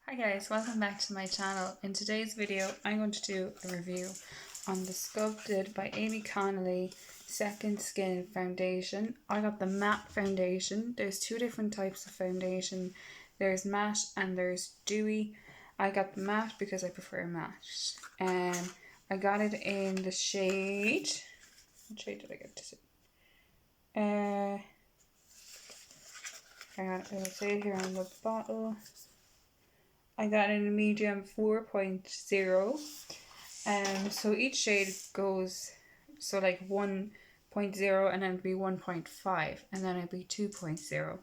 Hi guys, welcome back to my channel. In today's video I'm going to do a review on the Sculpted by Aimee Connolly Second Skin foundation. I got the matte foundation. There's two different types of foundation. There's matte and there's dewy. I got the matte because I prefer matte. I got it in the shade. What shade did I get this in? Hang on, it'll say it here on the bottle. I got it in a medium 4.0. So each shade goes, so like 1.0 and then it'd be 1.5 and then it'd be 2.0.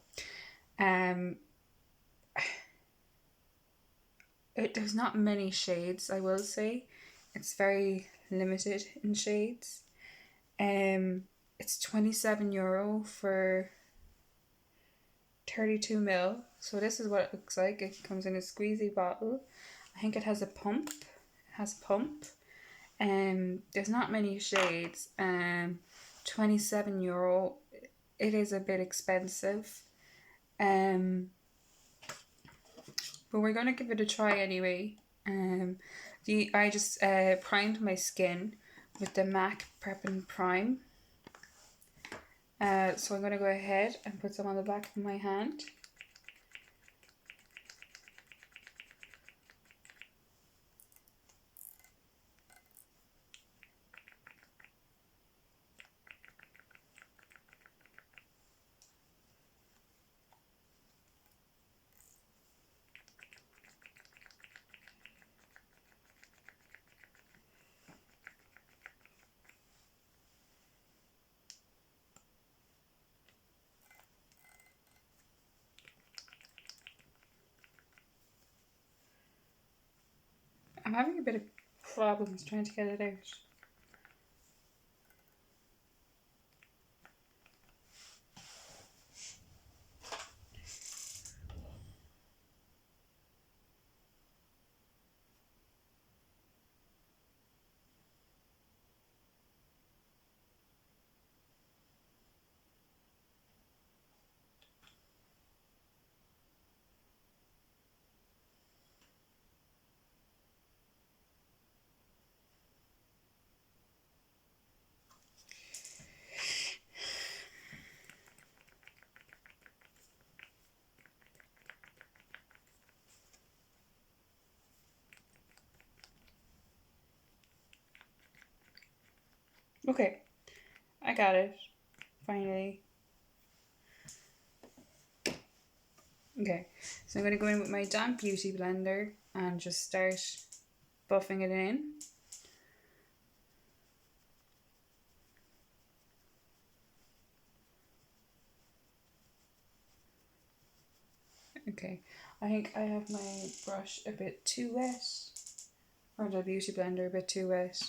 There's not many shades, I will say. It's very limited in shades. It's €27 for 32 ml. So this is what it looks like. It comes in a squeezy bottle. I think it has a pump. There's not many shades. €27. It is a bit expensive. But we're gonna give it a try anyway. I just primed my skin with the MAC Prep and Prime. So I'm going to go ahead and put some on the back of my hand. I'm having a bit of problems trying to get it out. Okay, I got it, finally. Okay, so I'm going to go in with my damp beauty blender and just start buffing it in. Okay, I think I have my brush a bit too wet, or the beauty blender a bit too wet.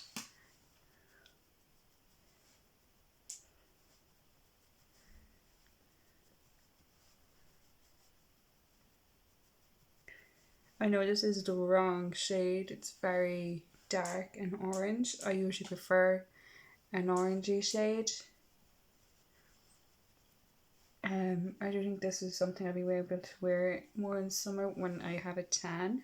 I know this is the wrong shade. It's very dark and orange. I usually prefer an orangey shade. I do think this is something I'll be able to wear more in summer when I have a tan.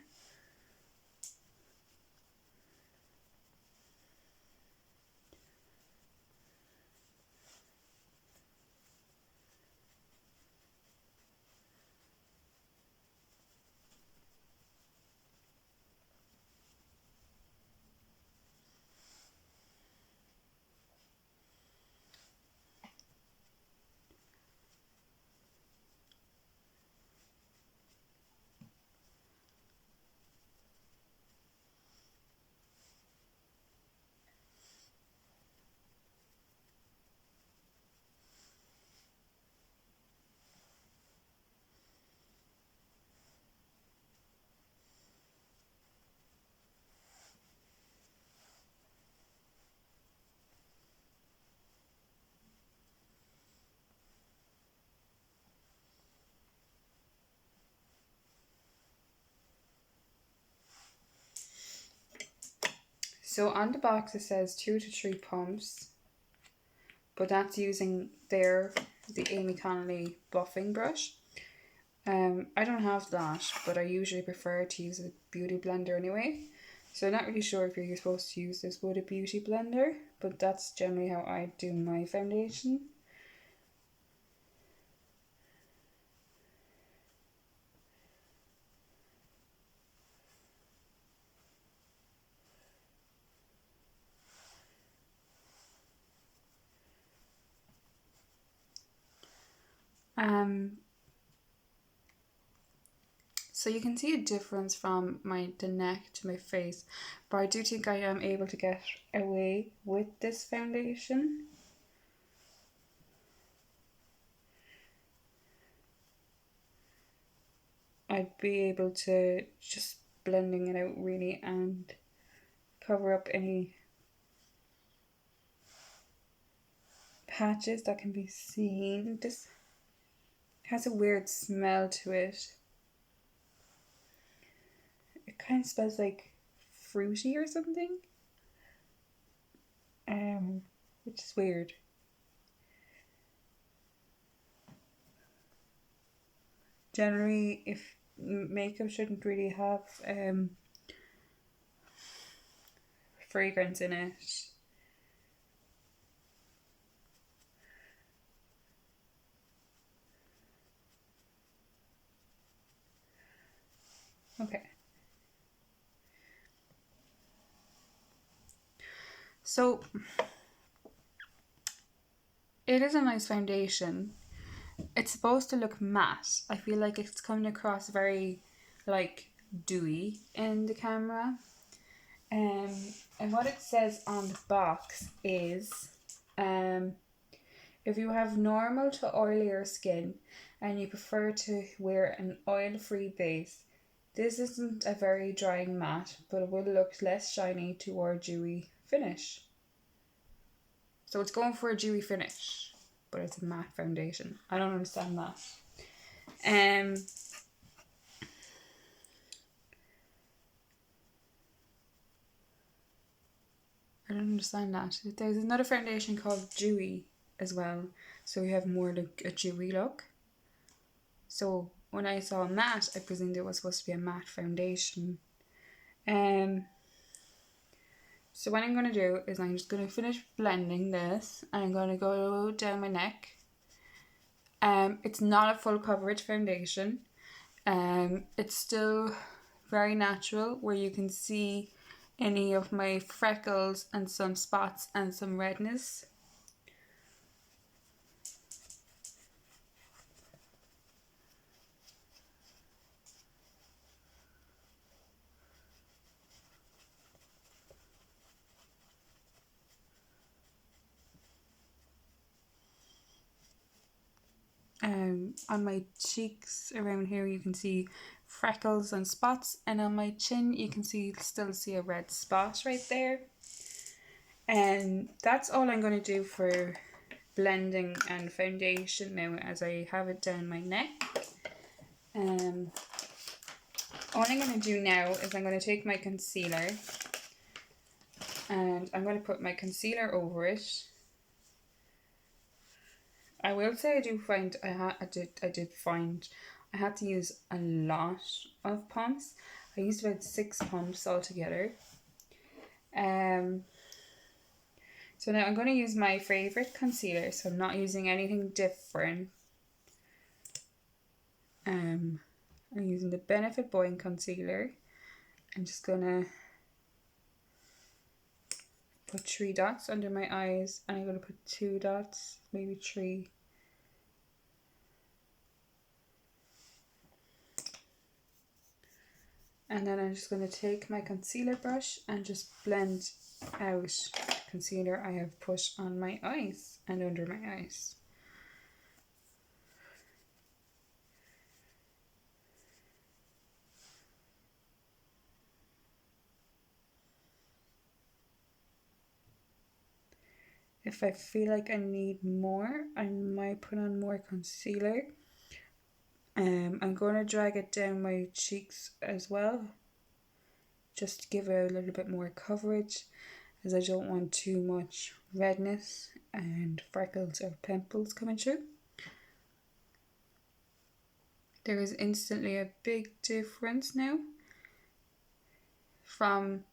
So on the box it says 2 to 3 pumps, but that's using the Aimee Connolly buffing brush. I don't have that, but I usually prefer to use a beauty blender anyway. So I'm not really sure if you're supposed to use this with a beauty blender, but that's generally how I do my foundation. So you can see a difference from the neck to my face, but I do think I am able to get away with this foundation. I'd be able to just blending it out really and cover up any patches that can be seen. This has a weird smell to it. It kind of smells like fruity or something. Which is weird. Generally, if makeup shouldn't really have fragrance in it. Okay. So it is a nice foundation. It's supposed to look matte. I feel like it's coming across very like dewy in the camera. And what it says on the box is if you have normal to oilier skin and you prefer to wear an oil-free base, this isn't a very drying matte, but it will look less shiny to a dewy finish. So it's going for a dewy finish, but it's a matte foundation. I don't understand that. I don't understand that. There's another foundation called Dewy as well, so we have more like a dewy look. So when I saw matte, I presumed it was supposed to be a matte foundation. So what I'm going to do is I'm just going to finish blending this, and I'm going to go down my neck. It's not a full coverage foundation. It's still very natural, where you can see any of my freckles and some spots and some redness. On my cheeks around here you can see freckles and spots, and on my chin you can still see a red spot right there. And that's all I'm going to do for blending and foundation now, as I have it down my neck. All I'm going to do now is I'm going to take my concealer and I'm going to put my concealer over it. I will say I do find I did find I had to use a lot of pumps. I used about 6 pumps altogether. So now I'm going to use my favourite concealer, so I'm not using anything different. I'm using the Benefit Boy Concealer. I'm just going to put 3 dots under my eyes, and I'm going to put 2 dots, maybe 3. And then I'm just going to take my concealer brush and just blend out concealer I have put on my eyes and under my eyes. If I feel like I need more, I might put on more concealer. I'm going to drag it down my cheeks as well, just to give it a little bit more coverage, as I don't want too much redness and freckles or pimples coming through. there is instantly a big difference now from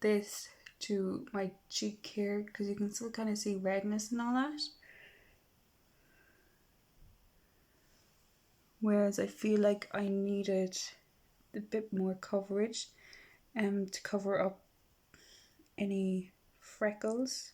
this to my cheek here, because you can still kind of see redness and all that. Whereas I feel like I needed a bit more coverage to cover up any freckles.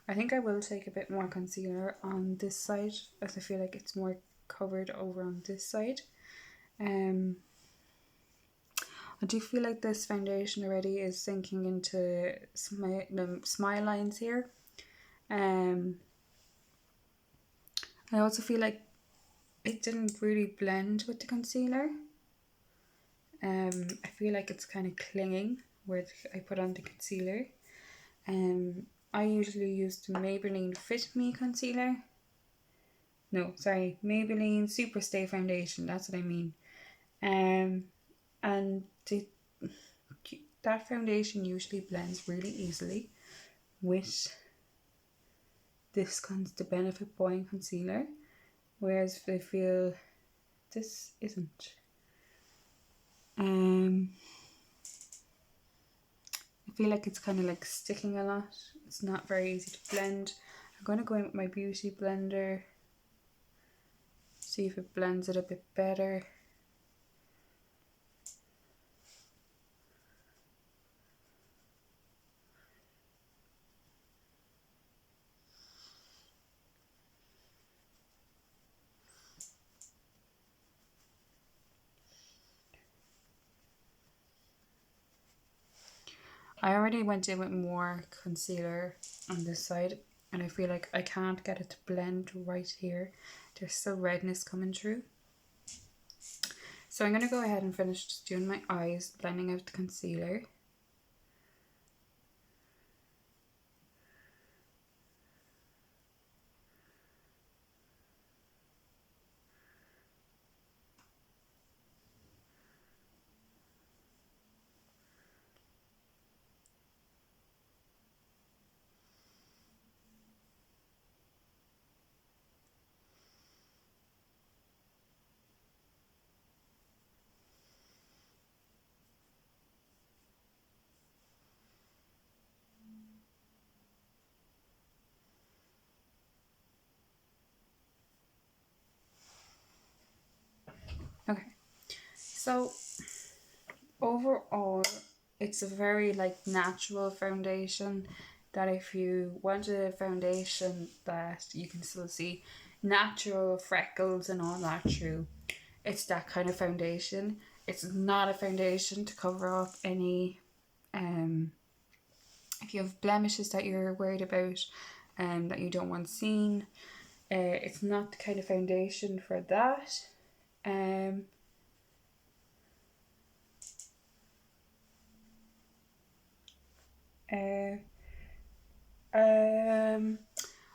I think I will take a bit more concealer on this side, as I feel like it's more covered over on this side. I do feel like this foundation already is sinking into the smile lines here. I also feel like it didn't really blend with the concealer. I feel like it's kind of clinging where I put on the concealer. I usually use the Maybelline Fit Me concealer. No, sorry, Maybelline Superstay Foundation, that's what I mean. And that foundation usually blends really easily with this the Benefit Boy Concealer, whereas I feel this isn't. I feel like it's kind of like sticking a lot. It's not very easy to blend. I'm going to go in with my beauty blender, see if it blends it a bit better. I already went in with more concealer on this side, and I feel like I can't get it to blend right here. There's still redness coming through. So I'm going to go ahead and finish just doing my eyes, blending out the concealer. Okay, so overall it's a very like natural foundation, that if you wanted a foundation that you can still see natural freckles and all that through, it's that kind of foundation. It's not a foundation to cover up any if you have blemishes that you're worried about and that you don't want seen. It's not the kind of foundation for that.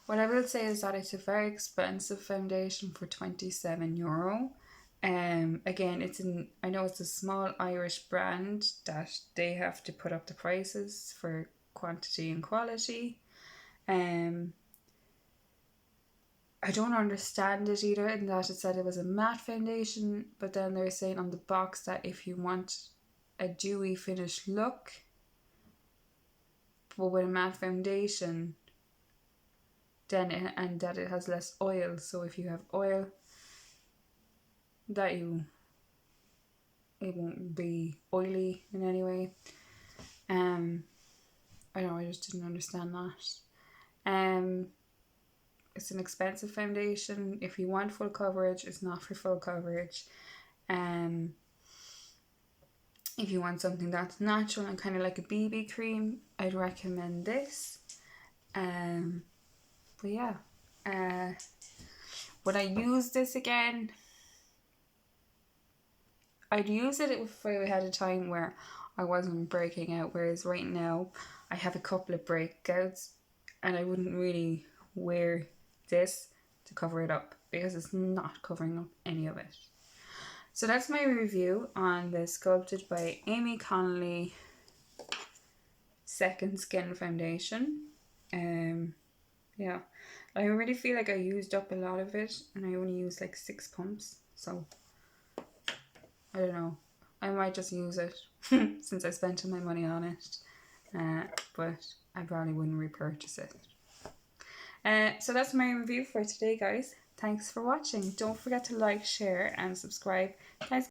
What I will say is that it's a very expensive foundation for €27. Again, I know it's a small Irish brand that they have to put up the prices for quantity and quality. I don't understand it either, in that it said it was a matte foundation, but then they're saying on the box that if you want a dewy finish look, but with a matte foundation, then and that it has less oil. So if you have oil, it won't be oily in any way. I know, I just didn't understand that. It's an expensive foundation. If you want full coverage, it's not for full coverage. If you want something that's natural and kind of like a BB cream, I'd recommend this. But yeah, would I use this again? I'd use it if I had a time where I wasn't breaking out, whereas right now I have a couple of breakouts and I wouldn't really wear this to cover it up because it's not covering up any of it. So that's my review on the Sculpted by Aimee Connolly Second Skin foundation. Yeah, I already feel like I used up a lot of it and I only used like 6 pumps, so I don't know, I might just use it since I spent my money on it, but I probably wouldn't repurchase it. So that's my review for today, guys. Thanks for watching. Don't forget to like, share and subscribe. Thanks.